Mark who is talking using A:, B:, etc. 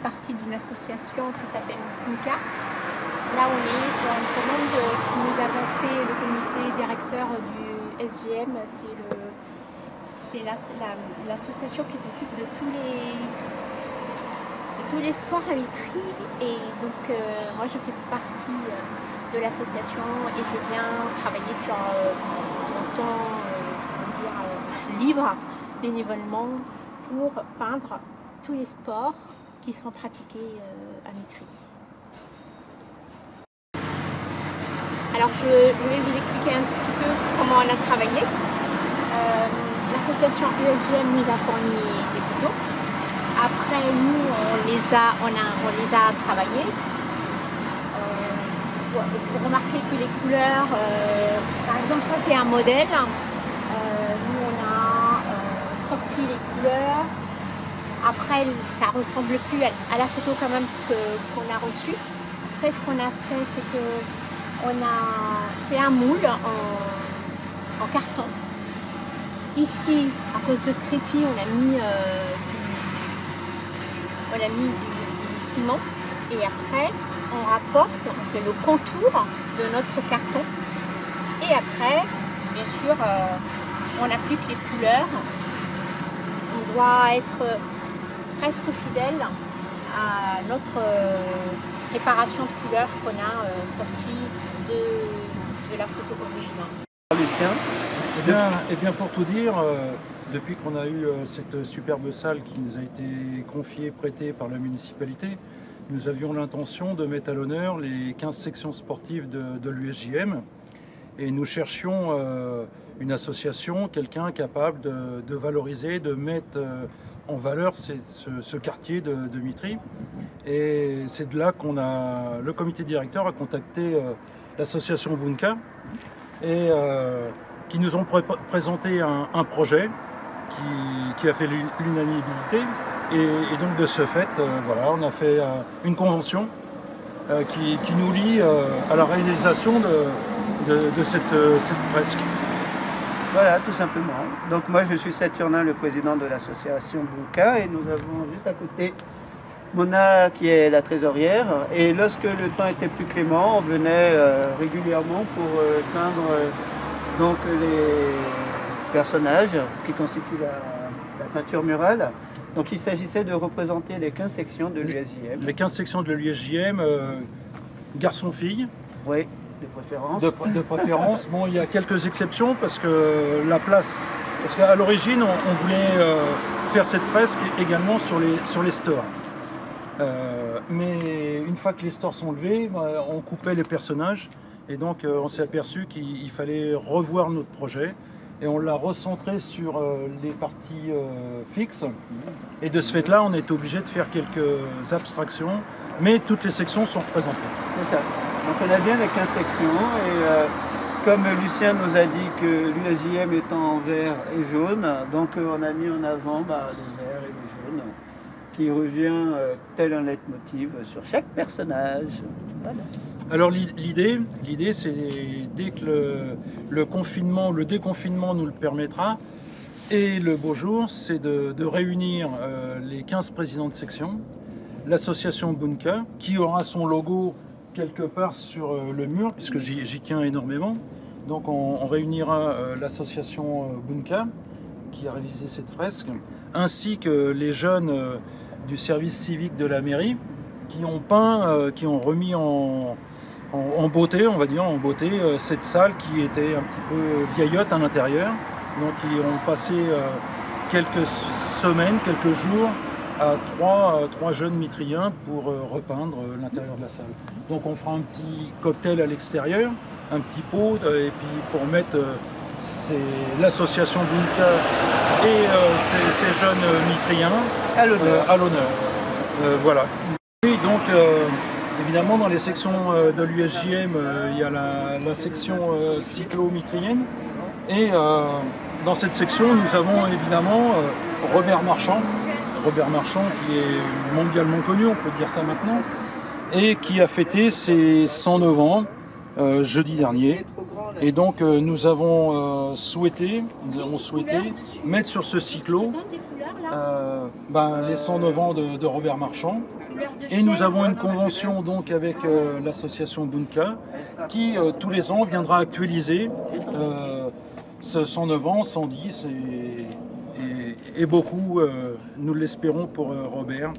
A: partie d'une association qui s'appelle Bunka. Là, on est sur une commande qui nous a passé le comité directeur du SGM. C'est l'association qui s'occupe de tous les sports à Mitry. Et donc, moi, je fais partie de l'association et je viens travailler sur mon temps libre, bénévolement, pour peindre tous les sports qui sont pratiqués à Mitry. Alors je vais vous expliquer un tout petit peu comment on a travaillé. L'association USGM nous a fourni des photos. Après nous on les a travaillées. Vous remarquez que les couleurs, par exemple ça c'est un modèle. Nous on a sorti les couleurs. Après ça ressemble plus à la photo quand même qu'on a reçue. Après ce qu'on a fait c'est que on a fait un moule en carton. Ici, à cause de crépi, on a mis du ciment. Et après, on rapporte, on fait le contour de notre carton. Et après, bien sûr, on applique les couleurs. On doit être presque fidèle à notre préparation de couleurs qu'on a sortie de la photo originale.
B: Lucien. Eh bien, pour tout dire, depuis qu'on a eu cette superbe salle qui nous a été confiée, prêtée par la municipalité, nous avions l'intention de mettre à l'honneur les 15 sections sportives de l'USJM. Et nous cherchions une association, quelqu'un capable de valoriser, de mettre en valeur ce quartier de Mitry. Et c'est de là le comité directeur a contacté l'association Bunka et qui nous ont présenté un projet qui a fait l'unanimité. Et donc de ce fait, voilà, on a fait une convention qui nous lie à la réalisation de cette fresque.
C: Voilà, tout simplement. Donc moi je suis Saturnin, le président de l'association Bunka, et nous avons juste à côté Mona qui est la trésorière. Et lorsque le temps était plus clément, on venait régulièrement pour peindre donc les personnages qui constituent la peinture murale. Donc il s'agissait de représenter les 15 sections de l'USJM.
B: Les 15 sections de l'USJM, garçons-filles.
C: Oui, de préférence.
B: De préférence. Bon, il y a quelques exceptions parce que la place. Parce qu'à l'origine, on voulait faire cette fresque également sur les stores. Mais une fois que les stores sont levés, on coupait les personnages. Et donc on s'est aperçu qu'il fallait revoir notre projet. Et on l'a recentré sur les parties fixes. Et de ce fait-là, on a été obligé de faire quelques abstractions. Mais toutes les sections sont représentées.
C: C'est ça. Donc on a bien les 15 sections. Et comme Lucien nous a dit que l'USJM est en vert et jaune, donc on a mis en avant le vert et le jaune, qui revient tel un leitmotiv sur chaque personnage. Voilà.
B: Alors l'idée, c'est dès que le confinement, le déconfinement nous le permettra, et le beau jour, c'est de réunir les 15 présidents de section, l'association Bunka, qui aura son logo quelque part sur le mur, puisque j'y tiens énormément. Donc on réunira l'association Bunka, qui a réalisé cette fresque, ainsi que les jeunes du service civique de la mairie, qui ont peint, qui ont remis en beauté, on va dire, cette salle qui était un petit peu vieillotte à l'intérieur. Donc ils ont passé quelques semaines, quelques jours à trois jeunes mitriens pour repeindre l'intérieur de la salle. Donc on fera un petit cocktail à l'extérieur, un petit pot, et puis pour mettre l'association Bunka et ces jeunes mitriens à l'honneur. Voilà. Et donc évidemment, dans les sections de l'USJM, il y a la section cyclo-mitrienne. Et dans cette section, nous avons évidemment Robert Marchand qui est mondialement connu, on peut dire ça maintenant, et qui a fêté ses 109 ans jeudi dernier. Et donc nous avons souhaité mettre sur ce cyclo les 109 ans de Robert Marchand. Et nous avons une convention donc avec l'association Bunka qui tous les ans viendra actualiser 109 ans, 110 et beaucoup, nous l'espérons pour Robert.